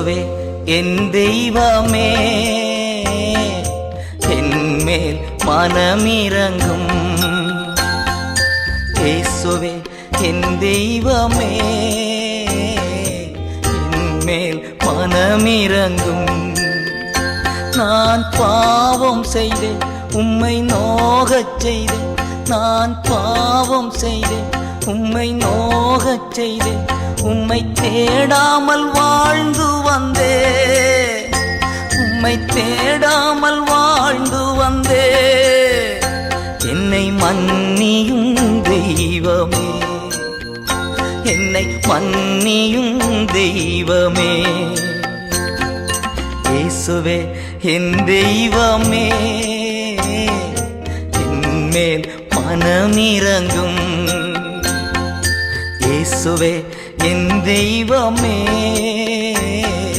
என் தெய்வமே என்மேல் மனமிரங்கும். இயேசுவே என் தெய்வமே என்மேல் மனமிரங்கும். நான் பாவம் செய்தேன் உம்மை நோகச் செய்தேன். நான் பாவம் செய்தேன் உம்மை நோகச் செய்தேன். உம்மை தேடாமல் வாழ்ந்து வந்தே. உம்மை தேடாமல் வாழ்ந்து வந்தே. என்னை மன்னியும் தெய்வமே. என்னை மன்னியும் தெய்வமே. இயேசுவே என் தெய்வமே என்மேல் மனமிரங்கும். இயேசுவே என் தெய்வமே.